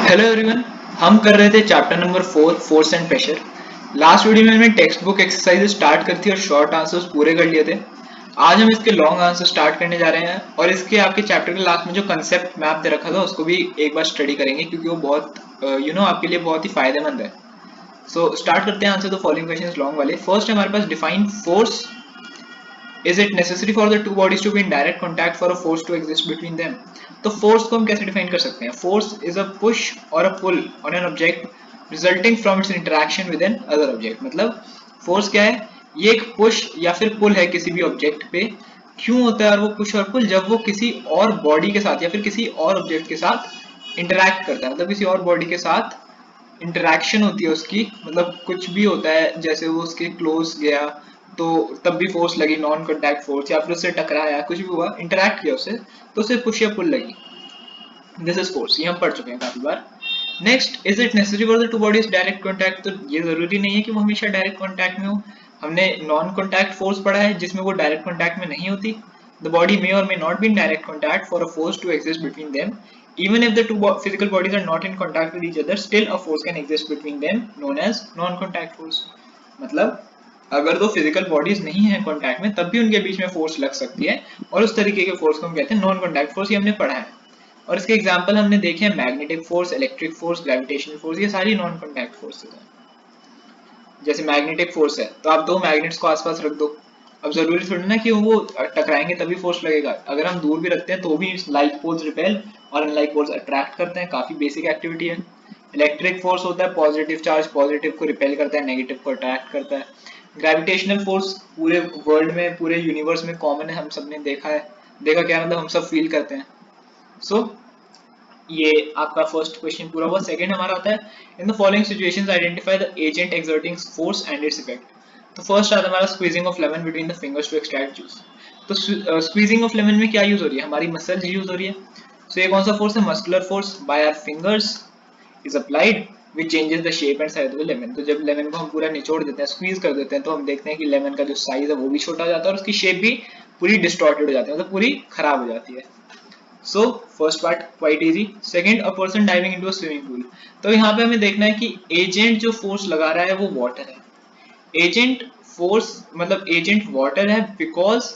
Hello everyone. हम कर रहे थे chapter number 4 force and pressure. Last video में हमने टेक्स्ट बुक एक्सरसाइज स्टार्ट कर थी और शॉर्ट आंसर्स पूरे कर लिए थे। आज हम इसके लॉन्ग आंसर स्टार्ट करने जा रहे हैं और इसके आपके चैप्टर के लास्ट में जो कंसेप्ट मैप दे रखा था उसको भी एक बार स्टडी करेंगे क्योंकि वो बहुत आपके लिए बहुत ही फायदेमंद है। सो स्टार्ट करते हैं answer the following questions long वाले। फर्स्ट है हमारे पास, define force. Is it necessary for the two bodies to be in direct contact for a force to exist between them? तो फोर्स को हम कैसे डिफाइन कर सकते हैं? Force is a push or a pull on an object resulting from its interaction with another object. मतलब force क्या है? ये एक पुश या फिर पुल है किसी भी ऑब्जेक्ट पे। क्यों होता है और वो पुश और पुल? जब वो किसी और बॉडी के साथ या फिर किसी और ऑब्जेक्ट के साथ इंटरेक्ट करता है, मतलब किसी और बॉडी के साथ इंटरेक्शन होती है उसकी, मतलब कुछ भी होता है, जैसे वो उसके क्लोज गया तो तब भी फोर्स लगी, नॉन कॉन्टैक्ट फोर्स, या फिर उससे टकराया, कुछ भी हुआ, इंटरेक्ट किया उससे तो उसे पुश या पुल लगी। दिस इज फोर्स, ये हम पढ़ चुके हैं काफी बार। Next, is it necessary for the two bodies direct contact? तो ये जरूरी नहीं है कि वो हमेशा डायरेक्ट कॉन्टैक्ट में हो। हमने नॉन कॉन्टैक्ट फोर्स पढ़ा है जिसमें वो डायरेक्ट कॉन्टैक्ट में नहीं होती। The body may or may not be in direct contact for a force to exist between them. Even if the two physical bodies are not in contact with each other, still a force can exist between them known as non-contact force. मतलब अगर दो physical bodies नहीं है contact में तब भी उनके बीच में फोर्स लग सकती है और उस तरीके के फोर्स को हम कहते हैं नॉन कॉन्टैक्ट फोर्स। ये हमने पढ़ा है और इसके एग्जांपल हमने देखे हैं, magnetic force, electric force, gravitational force, ये सारी नॉन कॉन्टैक्ट फोर्सेस हैं। जैसे मैग्नेटिक फोर्स है तो आप दो मैग्नेट्स को आसपास रख दो, अब जरूरी थोड़ी ना कि वो टकराएंगे तभी फोर्स लगेगा। अगर हम दूर भी रखते हैं तो भी लाइक पोल्स रिपेल और अनलाइक पोल्स अट्रैक्ट करते हैं, काफी बेसिक एक्टिविटी है। इलेक्ट्रिक फोर्स होता है पॉजिटिव चार्ज पॉजिटिव को रिपेल करता है, नेगेटिव को अट्रैक्ट करता है। ग्रेविटेशनल फोर्स पूरे वर्ल्ड में, पूरे यूनिवर्स में कॉमन है, हम सब ने देखा है। देखा क्या मतलब, हम सब फील करते हैं। सो ये आपका फर्स्ट क्वेश्चन पूरा हुआ। सेकंड हमारा आता है, in the following situations identify the agent exerting force and its effect. तो फर्स्ट आता है हमारा squeezing of lemon between the fingers to extract juice. तो स्क्वीजिंग ऑफ लेमन में क्या यूज हो रही है? हमारी मसल्स यूज हो रही है। सो ये कौन सा फोर्स है? Muscular force by our fingers is applied which changes the shape and size of the lemon. तो जब लेमन को हम पूरा निचोड़ देते हैं, स्क्वीज कर देते हैं, तो हम देखते हैं कि लेमन का जो साइज है वो भी छोटा हो जाता है और उसकी शेप भी पूरी डिस्टॉर्टेड हो जाती है, मतलब पूरी खराब हो जाती है। So first part quite easy. Second, a person diving into a swimming pool. तो यहाँ पे हमें देखना है कि एजेंट जो फोर्स लगा रहा है वो वाटर है। एजेंट फोर्स मतलब एजेंट वाटर है because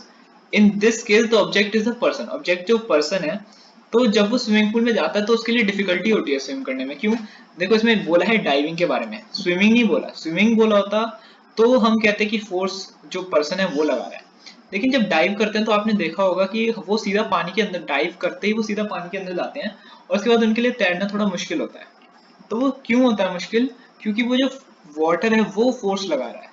in this case the object is a person. Object जो पर्सन है, तो जब वो स्विमिंग पूल में जाता है तो उसके लिए डिफिकल्टी होती है स्विम करने में। क्यों? देखो इसमें बोला है डाइविंग के बारे में, स्विमिंग नहीं बोला। स्विमिंग बोला होता तो हम कहते कि फोर्स जो पर्सन है वो लगा रहा है। लेकिन जब डाइव करते हैं तो आपने देखा होगा कि वो सीधा पानी के अंदर, डाइव करते ही वो सीधा पानी के अंदर जाते हैं और उसके बाद उनके लिए तैरना थोड़ा मुश्किल होता है। तो वो क्यों होता है मुश्किल? क्योंकि वो जो वाटर है वो फोर्स लगा रहा है,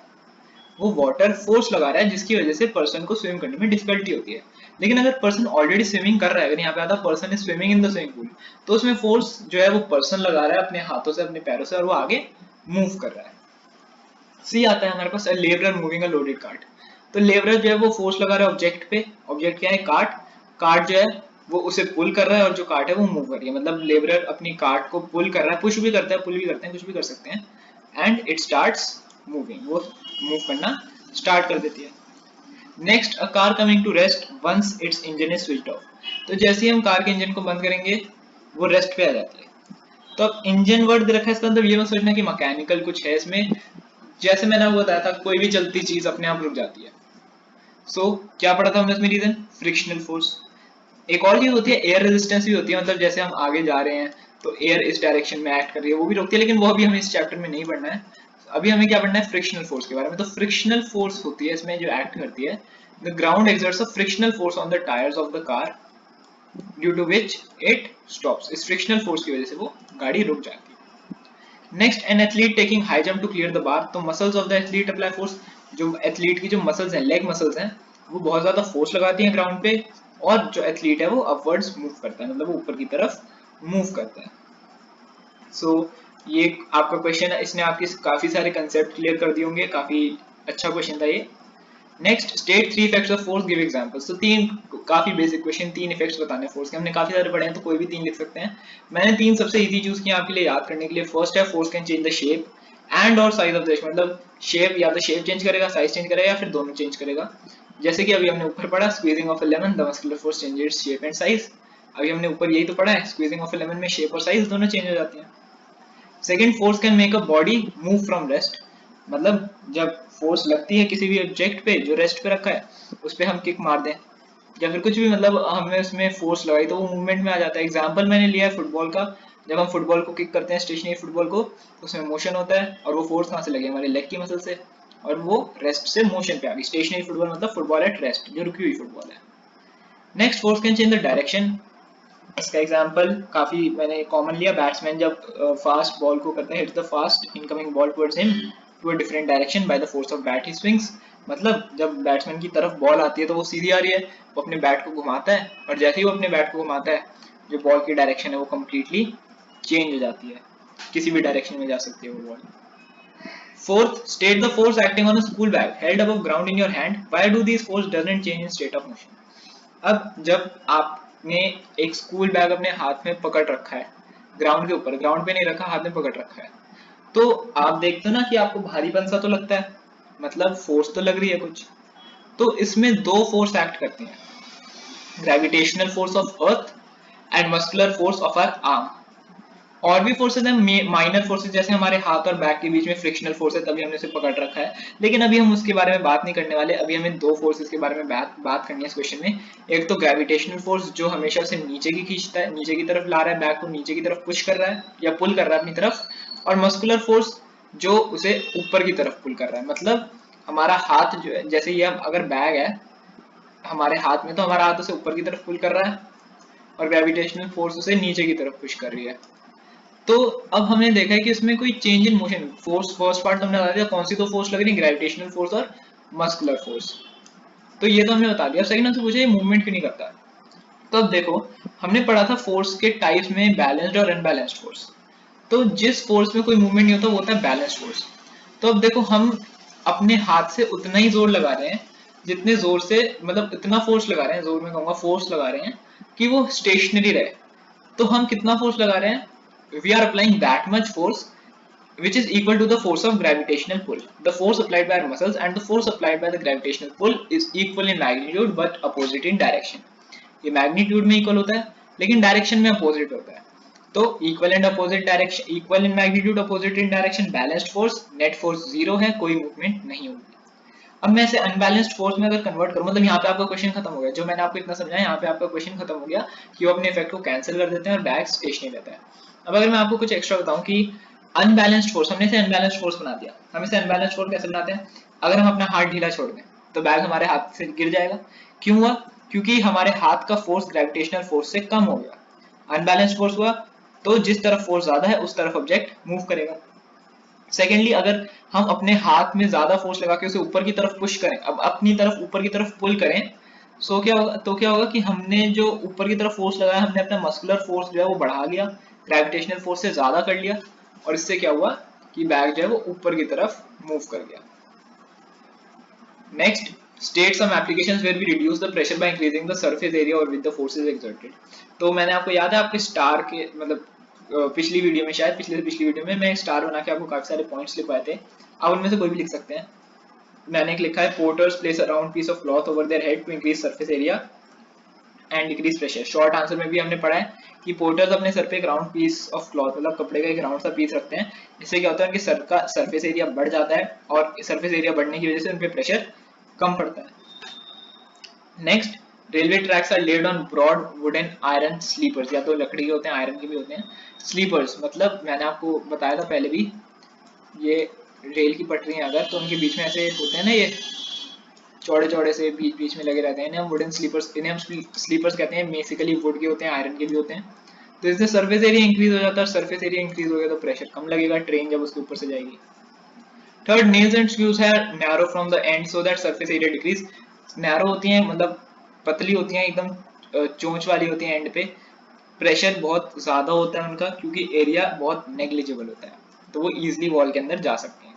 वो वाटर फोर्स लगा रहा है जिसकी वजह से पर्सन को स्विम करने में डिफिकल्टी होती है। लेकिन अगर पर्सन ऑलरेडी स्विमिंग कर रहा है, अगर यहाँ पे आता person is swimming in the swimming pool, तो उसमें फोर्स जो है वो पर्सन लगा रहा है अपने हाथों से, अपने पैरों से, और वो आगे मूव कर रहा है। सी आता है हमारे पास, labourer moving a loaded cart. तो लेबरर जो है वो फोर्स लगा रहा है ऑब्जेक्ट पे। ऑब्जेक्ट क्या है? कार्ट। कार्ट जो है वो उसे पुल कर रहा है और जो कार्ट है वो मूव कर रही है। मतलब लेबरर अपनी कार्ट को पुल कर रहा है, पुश भी करता है, पुल भी करते हैं, कुछ भी कर सकते हैं। एंड इट स्टार्ट्स मूविंग, वो मूव करना स्टार्ट कर देती है। Next, a car coming to rest once its engine is switched off. तो जैसे ही हम कार के इंजन को बंद करेंगे वो रेस्ट पे आ जाती है। तो अब इंजन वर्ड दे रखा है, इसका मतलब ये मत सोचना कि मैकेनिकल कुछ है इसमें। जैसे मैंने आपको बताया था, कोई भी चलती चीज अपने आप रुक जाती है। क्या पढ़ा था हमने इसमें रीजन? Frictional force. एक और चीज होती है एयर रेजिस्टेंस भी होती है, मतलब जैसे हम आगे जा रहे हैं तो एयर इस डायरेक्शन में एक्ट कर रही है, वो भी रोकती है, लेकिन वो अभी हमें इस चैप्टर में नहीं पढ़ना है। अभी हमें क्या पढ़ना है? फ्रिक्शनल फोर्स के बारे में। तो फ्रिक्शनल फोर्स होती है इसमें जो एक्ट करती है, the ground exerts a frictional force on the tyres of the car due to which it stops. इस फ्रिक्शनल फोर्स की वजह से वो गाड़ी रुक जाती है। Next, an athlete taking high jump to clear the bar. तो muscles of the athlete apply force. जो एथलीट की जो मसल्स हैं, लेग मसल्स हैं, वो बहुत ज्यादा फोर्स लगाती हैं ग्राउंड पे, और जो एथलीट है वो अपवर्ड्स मूव करता है, मतलब वो ऊपर की तरफ मूव करता है। ये आपका क्वेश्चन है, इसने आपके काफी सारे कंसेप्ट क्लियर कर दिए होंगे, काफी अच्छा क्वेश्चन था ये। Next, state three effects of force, give examples. तो तीन काफी बेसिक क्वेश्चन, तीन इफेक्ट्स बताने फोर्स के। हमने काफी सारे पढ़े हैं तो कोई भी तीन लिख सकते हैं। मैंने तीन सबसे इजी चूज किए आपके लिए याद करने के लिए। फर्स्ट है, force can change the shape and और साइज ऑफ द, मतलब शेप या तो शेप चेंज करेगा, साइज चेंज करेगा, या फिर दोनों चेंज करेगा। जैसे कि अभी हमने ऊपर पढ़ा, squeezing of a lemon, the muscular force changes shape and size. अभी हमने ऊपर यही तो पढ़ा है, स्क्वीजिंग ऑफ ए लेमन में शेप और साइज दोनों चेंज हो जाती हैं। Second, force can make a body move from rest, मतलब जब फोर्स लगती है किसी भी ऑब्जेक्ट पे जो रेस्ट पे रखा है, उस पर हम किक मार दें या फिर कुछ भी, मतलब हमने उसमें फोर्स लगाई तो वो मूवमेंट में आ जाता है। एग्जाम्पल मैंने लिया है फुटबॉल का, जब हम फुटबॉल को किक करते हैं स्टेशनरी फुटबॉल को, उसमें मोशन होता है और वो फोर्स कहाँ से लगी, हमारे लेग की मसल से, और वो रेस्ट से मोशन पे आ गई। स्टेशनरी फुटबॉल मतलब फुटबॉल एट रेस्ट, जो रुकी हुई फुटबॉल है। Next, force can change the direction. इसका एग्जांपल काफी मैंने कॉमन लिया, बैट्समैन जब फास्ट बॉल को करते हैं, hit the fast incoming ball towards him to a different direction by the force of bat he swings, मतलब जब बैट्समैन की तरफ बॉल आती है तो वो सीधी आ रही है, वो अपने बैट को घुमाता है, और जैसे ही वो अपने बैट को घुमाता है जो बॉल की डायरेक्शन है वो कम्प्लीटली चेंज हो जाती है, किसी भी डायरेक्शन में जा सकती है वो ball. Fourth, state the force acting on a school bag held above ground in your hand. Why do these force doesn't change in state of motion? अब जब आपने एक स्कूल बैग अपने हाथ में पकड़ रखा है, ग्राउंड के ऊपर, ग्राउंड पे नहीं रखा, हाथ में पकड़ रखा है, तो आप देखते हो ना कि आपको भारीपन सा तो लगता है, मतलब फोर्स तो लग रही है कुछ। तो इसमें दो फोर्स एक्ट करती हैं, gravitational force of earth and muscular force of our arm. और भी फोर्सेज हैं माइनर फोर्सेज, जैसे हमारे हाथ और बैक के बीच में फ्रिक्शनल फोर्स है, तभी हमने उसे पकड़ रखा है, लेकिन अभी हम उसके बारे में बात नहीं करने वाले। अभी हमें दो फोर्सेज के बारे में बात करनी है इस क्वेश्चन में। एक तो ग्रेविटेशनल फोर्स जो हमेशा उसे नीचे की खींचता है, नीचे की तरफ ला रहा है, बैक को नीचे की तरफ पुश कर रहा है या पुल कर रहा है अपनी तरफ, और मस्कुलर फोर्स जो उसे ऊपर की तरफ पुल कर रहा है। मतलब हमारा हाथ जो है, जैसे ये अगर बैग है हमारे हाथ में, तो हमारा हाथ उसे ऊपर की तरफ पुल कर रहा है और ग्रेविटेशनल फोर्स उसे नीचे की तरफ पुश कर रही है। तो अब हमने देखा है कि इसमें कोई change in motion, force first part हमने बता दिया कौन सी दो फोर्स लग रही है, ग्रेविटेशनल फोर्स और मस्कुलर फोर्स, तो ये तो हमने बता दिया। सेकंड हमसे पूछा ये मूवमेंट क्यों नहीं करता। तो अब देखो, हमने पढ़ा था फोर्स के टाइप्स में बैलेंस्ड और अनबैलेंस्ड फोर्स। तो जिस फोर्स में कोई मूवमेंट नहीं होता वो होता है बैलेंस्ड फोर्स। तो अब देखो, हम अपने हाथ से उतना ही जोर लगा रहे हैं जितने जोर से, मतलब इतना फोर्स लगा रहे हैं, जोर में कहूंगा फोर्स लगा रहे हैं कि वो स्टेशनरी रहे। तो हम कितना फोर्स लगा रहे हैं, we are applying that much force which is equal to the force of gravitational pull. The force applied by our muscles and the force applied by the gravitational pull is equal in magnitude but opposite in direction. ये magnitude में equal होता है लेकिन direction में opposite होता है। तो equal and opposite direction, equal in magnitude opposite in direction, balanced force, net force zero है, कोई मूवमेंट नहीं होगी। अब मैं इसे अनबैलेंस्ड फोर्स में अगर कन्वर्ट करूं, मतलब यहाँ पे आपका क्वेश्चन खत्म हो गया, जो मैंने आपको इतना समझाया यहाँ पे आपका क्वेश्चन खत्म हो गया कि वो अपने इफेक्ट को कैंसिल कर देते हैं और बैग स्टेशनरी रहता है। अब अगर मैं आपको कुछ एक्स्ट्रा बताऊं कि अनबैलेंस्ड फोर्स, हमने इसे अनबैलेंस्ड फोर्स बना दिया। हम इसे अनबैलेंस्ड फोर्स कैसे बनाते हैं, अगर हम अपना हाथ ढीला छोड़ दें तो बैग हमारे हाथ से गिर जाएगा। क्यों हुआ, क्योंकि हमारे हाथ का फोर्स ग्रेविटेशनल फोर्स से कम हो गया। अनबैलेंस्ड फोर्स हुआ तो जिस तरफ फोर्स ज्यादा है उस तरफ ऑब्जेक्ट मूव करेगा। सेकेंडली, अगर हम अपने हाथ में ज्यादा फोर्स लगा के उसे ऊपर की तरफ पुश करें, अब अपनी तरफ ऊपर की तरफ पुल करें, सो क्या होगा, तो क्या होगा कि हमने जो ऊपर की तरफ फोर्स लगाया, हमने अपना मस्कुलर फोर्स जो है वो बढ़ा लिया, ग्रेविटेशनल फोर्स से ज्यादा कर लिया, और इससे क्या हुआ कि बैग जो है वो ऊपर की तरफ मूव कर गया। Next, state some applications where we reduce the pressure by increasing the surface area or with the forces exerted। तो मैंने आपको याद है आपके स्टार के, मतलब पिछली वीडियो में, शायद पिछले से पिछली वीडियो में मैं स्टार बना के आपको काफी सारे पॉइंट्स लिखवाए थे, आप उनमें से कोई भी लिख सकते हैं। मैंने एक लिखा है, porters place a round piece of cloth over their head to increase surface area and decrease pressure. Short answer में भी हमने पढ़ा है कि पोर्टर्स अपने सर पे एक राउंड पीस ऑफ क्लॉथ, मतलब कपड़े का एक राउंड सा पीस रखते हैं। इससे क्या होता है, उनके सर का सरफेस एरिया बढ़ जाता है और सरफेस एरिया बढ़ने की वजह से उन पे प्रेशर कम पड़ता है। Next, railway tracks are laid on broad wooden iron sleepers, या तो लकड़ी के होते हैं आयरन के भी होते हैं। स्लीपर्स मतलब मैंने आपको बताया था पहले भी, ये रेल की पटरियां अगर, तो उनके बीच में ऐसे होते हैं ना, ये चौड़े चौड़े से बीच बीच में लगे रहते हैं, इन्हें हम वुडन स्लीपर्स, इन्हें हम स्लीपर्स कहते हैं। बेसिकली वुड के होते हैं, आयरन के भी होते हैं। तो इससे सरफेस एरिया इंक्रीज हो जाता है, सरफेस एरिया इंक्रीज हो गया तो प्रेशर कम लगेगा, ट्रेन जब उसके ऊपर से जाएगी। थर्ड, नेल्स एंड स्क्रूज है narrow from the and so that surface area decrease. Narrow होती हैं, मतलब पतली होती हैं, एकदम चोंच वाली होती हैं एंड पे, प्रेशर बहुत ज्यादा होता है उनका क्योंकि एरिया बहुत नेग्लिजिबल होता है, तो वो इजिली वॉल के अंदर जा सकते हैं।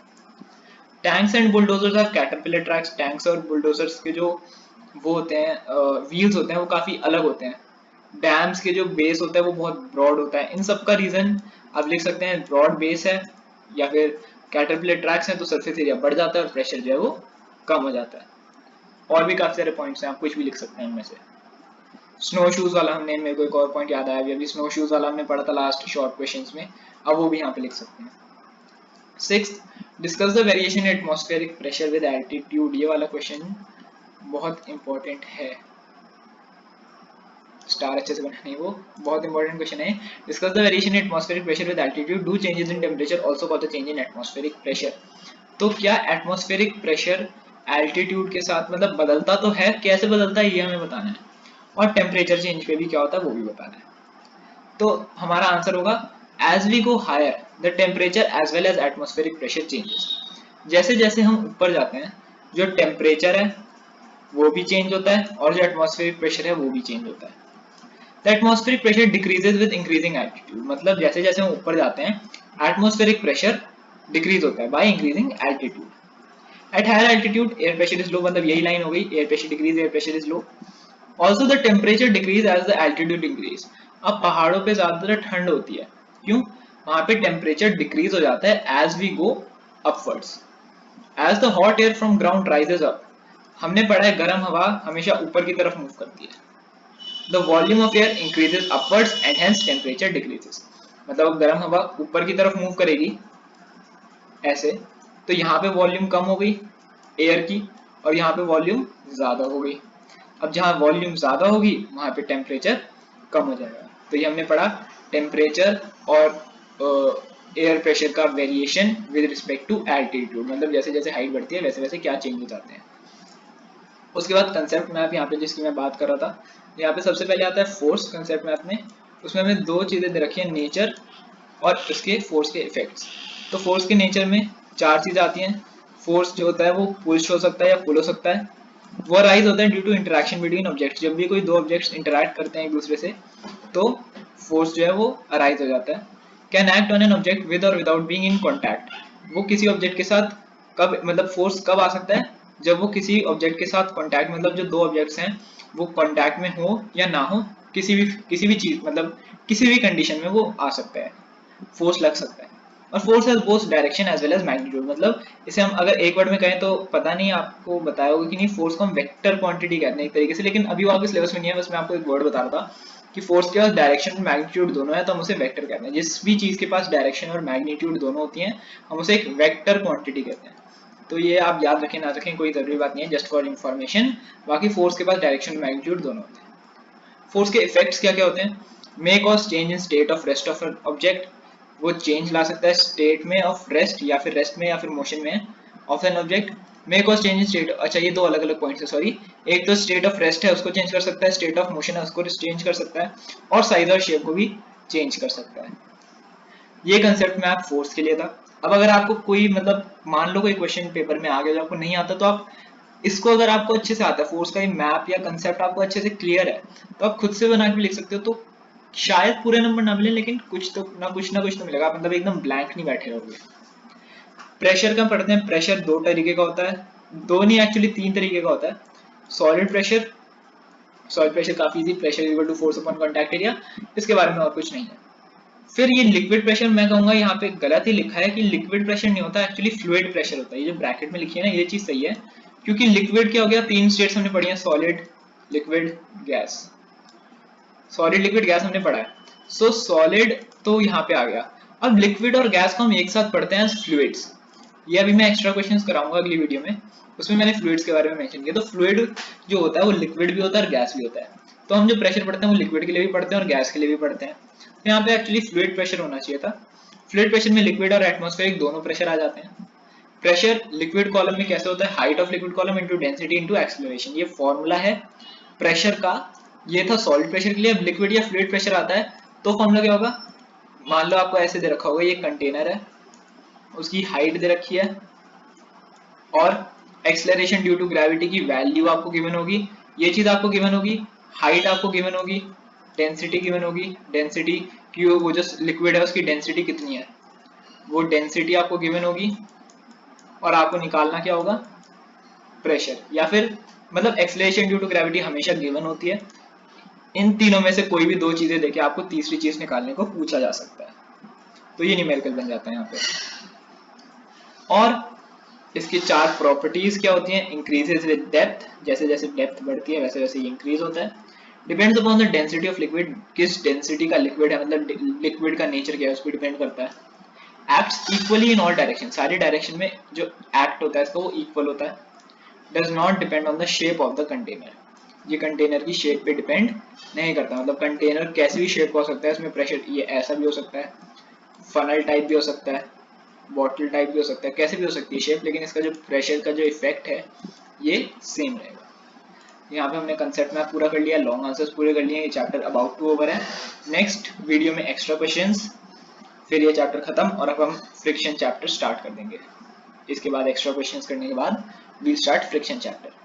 Tanks and bulldozers are caterpillar tracks. Tanks और बुलडोजर्स के जो वो होते हैं व्हील्स होते हैं वो काफी अलग होते हैं। डैम्स के जो बेस होता है वो बहुत ब्रॉड होता है। इन सब का रीजन आप लिख सकते हैं, ब्रॉड बेस है या फिर कैटरपिलर ट्रैक्स हैं तो सरफेस एरिया बढ़ जाता है और प्रेशर जो है वो कम हो जाता है। और भी काफी सारे पॉइंट्स हैं, आप कुछ भी लिख सकते हैं इनमें से। स्नो शूज वाला हमने, मेरे को एक और पॉइंट याद आया अभी, स्नो शूज वाला हमने पढ़ा था लास्ट शॉर्ट क्वेश्चंस में, अब वो भी यहाँ पे लिख सकते हैं। 6th, discuss the variation in atmospheric pressure with altitude. ये वाला क्वेश्चन बहुत इंपॉर्टेंट है, स्टार अच्छे से बना नहीं, वो बहुत इंपॉर्टेंट क्वेश्चन है। Discuss the variation in atmospheric pressure with altitude, do changes in temperature also called the change in atmospheric pressure. तो क्या एटमॉस्फेरिक प्रेशर एल्टीट्यूड के साथ मतलब बदलता तो है, कैसे बदलता है ये हमें बताना है, और टेम्परेचर चेंज पे भी क्या होता है वो भी बताना है। तो हमारा आंसर होगा as we go higher the temperature as well as atmospheric pressure changes. जैसे जैसे हम ऊपर जाते हैं जो टेम्परेचर है वो भी चेंज होता है, और जो एटमॉस्फेरिक प्रेशर है वो भी चेंज होता है। The atmospheric pressure decreases with increasing altitude, मतलब जैसे जैसे हम ऊपर जाते हैं एटमॉस्फेरिक प्रेशर डिक्रीज होता है by increasing altitude. At higher altitude air pressure is low, मतलब यही लाइन हो गई, air pressure decrease air pressure is low. Also the temperature decrease as the altitude increase. अब पहाड़ों पे ज्यादातर ठंड होती है, क्यों? वहां पे टेम्परेचर डिक्रीज हो जाता है as we go upwards. As the hot air from ground rises up, हमने पढ़ा है गर्म हवा हमेशा ऊपर की तरफ मूव करती है। The volume of air increases upwards and hence temperature decreases, मतलब गर्म हवा ऊपर की तरफ मूव करेगी ऐसे, तो यहाँ पे वॉल्यूम कम हो गई एयर की, और यहाँ पे वॉल्यूम ज्यादा हो गई। अब जहाँ वॉल्यूम ज्यादा होगी वहां पे टेम्परेचर कम हो जाएगा। तो ये हमने पढ़ा टेम्परेचर और एयर प्रेशर का variation with respect to altitude, मतलब जैसे जैसे हाइट बढ़ती है वैसे वैसे क्या चेंज हो जाते हैं। उसके बाद कंसेप्ट मैप यहाँ पे जिसकी मैं बात कर रहा था, यहाँ पे सबसे पहले आता है फोर्स कंसेप्ट मैप में। उसमें हमें दो चीजें दे रखी है, नेचर और इसके फोर्स के इफेक्ट्स। तो फोर्स के नेचर में चार चीजें आती हैं। फोर्स जो होता है वो पुश हो सकता है या पुल हो सकता है। वो अराइज होता है due to interaction between objects, जब भी कोई दो ऑब्जेक्ट्स इंटरेक्ट करते हैं एक दूसरे से तो फोर्स जो है वो अराइज हो जाता है। Can act on an object with और विदाउट बीइंग इन कॉन्टैक्ट, वो किसी ऑब्जेक्ट के साथ कब, मतलब फोर्स कब आ सकता है, जब वो किसी ऑब्जेक्ट के साथ कॉन्टैक्ट, मतलब जो दो ऑब्जेक्ट्स हैं वो कॉन्टैक्ट में हो या ना हो, किसी भी चीज मतलब किसी भी कंडीशन में वो आ सकता है, फोर्स लग सकता है। और force has both direction as well as magnitude, मतलब इसे हम अगर एक वर्ड में कहें तो पता नहीं आपको बताया होगा कि नहीं, फोर्स को हम वेक्टर क्वांटिटी कहते हैं एक तरीके से, लेकिन अभी वो आपके सिलेबस में नहीं है, बस मैं आपको एक वर्ड बता रहा था कि फोर्स के पास डायरेक्शन और मैग्नीट्यूड दोनों है तो हम उसे वेक्टर कहते हैं। जिस भी चीज के पास डायरेक्शन और मैग्नीट्यूड दोनों होती हैं हम उसे एक वेक्टर क्वांटिटी कहते हैं। तो ये आप याद रखें ना रखें कोई जरूरी बात नहीं है, जस्ट फॉर इंफॉर्मेशन। बाकी फोर्स के पास डायरेक्शन और मैग्नीट्यूड दोनों होते हैं। फोर्स के इफेक्ट्स क्या क्या होते हैं? May cause change in state of rest of an object, वो चेंज ला सकता है स्टेट में ऑफ रेस्ट या फिर रेस्ट में या फिर मोशन में of an object. May cause change in state, अच्छा ये दो अलग अलग पॉइंट्स है सॉरी, एक तो स्टेट ऑफ रेस्ट है उसको चेंज कर सकता है, स्टेट ऑफ मोशन है उसको चेंज कर सकता है, और साइज और शेप को भी चेंज कर सकता है। ये कंसेप्ट में आप फोर्स के लिए था। अब अगर आपको कोई मतलब मान लो कोई क्वेश्चन पेपर में आ गया जो आपको नहीं आता, तो आप इसको अगर आपको अच्छे से आता है, फोर्स का ये मैप या कंसेप्ट आपको अच्छे से क्लियर है, तो आप खुद से बना के लिख सकते हो। तो शायद पूरे नंबर ना मिले लेकिन कुछ ना कुछ तो मिलेगा, आप मतलब एकदम ब्लैंक नहीं बैठे रहोगे। प्रेशर का पढ़ते हैं। प्रेशर दो तरीके का होता है, दो नहीं एक्चुअली तीन तरीके का होता है। सॉलिड प्रेशर, सॉलिड प्रेशर काफी easy, pressure equal to force upon contact area, इसके बारे में और कुछ नहीं है। फिर ये लिक्विड प्रेशर, मैं कहूंगा यहाँ पे गलत ही लिखा है कि लिक्विड प्रेशर नहीं होता, एक्चुअली फ्लूइड प्रेशर होता है। ये जो ब्रैकेट में लिखी है ना ये चीज सही है, क्योंकि लिक्विड क्या हो गया, तीन स्टेट्स हमने पढ़ी है, solid liquid gas, solid liquid gas हमने पढ़ा है। सो सॉलिड तो यहाँ पे आ गया। अब लिक्विड और गैस को हम एक साथ पढ़ते हैं फ्लूइड्स। ये अभी मैं एक्स्ट्रा क्वेश्चंस कराऊंगा अगली वीडियो में, उसमें मैंने फ्लूइड्स के बारे में मेंशन किया। तो फ्लूइड जो होता है वो लिक्विड भी होता है और गैस भी होता है। तो हम जो प्रेशर पढ़ते हैं वो लिक्विड के लिए भी पढ़ते हैं और गैस के लिए भी पढ़ते हैं। तो यहाँ पे एक्चुअली फ्लूइड प्रेशर होना चाहिए था। फ्लूइड प्रेशर में लिक्विड और एटमॉस्फेरिक दोनों प्रेशर आ जाते हैं। प्रेशर लिक्विड कॉलम में कैसे होता है, height of liquid column into density into acceleration, ये फॉर्मूला है प्रेशर का। ये था सॉलिड प्रेशर के लिए। अब लिक्विड या फ्लूइड प्रेशर आता है तो फॉर्मूला क्या होगा, मान लो आपको ऐसे दे रखा होगा, ये कंटेनर है, उसकी हाइट दे रखी है और एक्सेलरेशन ड्यू टू ग्रेविटी की वैल्यू आपको गिवन होगी, ये चीज आपको गिवन होगी, हाइट आपको गिवन होगी, डेंसिटी गिवन होगी, डेंसिटी की वो जो लिक्विड है उसकी डेंसिटी कितनी है वो डेंसिटी आपको गिवन होगी, और आपको निकालना क्या होगा, प्रेशर, या फिर मतलब एक्सेलरेशन ड्यू टू ग्रेविटी हमेशा गिवन होती है। इन तीनों में से कोई भी दो चीजें देके आपको तीसरी चीज निकालने को पूछा जा सकता है, तो ये न्यूमेरिकल बन जाता है यहाँ पे। और इसकी चार प्रॉपर्टीज क्या होती हैं, इंक्रीजेज विद डेप्थ, जैसे जैसे डेप्थ बढ़ती है वैसे वैसे ये इंक्रीज होता है। Depends upon the density of liquid, किस डेंसिटी का लिक्विड है, मतलब लिक्विड का नेचर क्या है उस पर डिपेंड करता है। Acts equally in all direction, सारी डायरेक्शन में जो एक्ट होता है इसका वो इक्वल होता है। Does not depend on the shape of the container, ये कंटेनर की शेप पे डिपेंड नहीं करता, मतलब कंटेनर कैसी भी शेप का हो सकता है, इसमें प्रेशर ये ऐसा भी हो सकता है, फनल टाइप भी हो सकता है, बॉटल टाइप भी हो सकता है, कैसे भी हो सकती है शेप, लेकिन इसका जो प्रेशर का जो इफेक्ट है ये सेम रहेगा। यहाँ पे हमने कंसेप्ट मैप पूरा कर लिया, लॉन्ग आंसर्स पूरे कर लिए, ये चैप्टर अबाउट टू ओवर है। नेक्स्ट वीडियो में एक्स्ट्रा क्वेश्चंस, फिर ये चैप्टर खत्म और अब हम फ्रिक्शन चैप्टर स्टार्ट कर देंगे। इसके बाद एक्स्ट्रा क्वेश्चंस करने के बाद वी स्टार्ट फ्रिक्शन चैप्टर।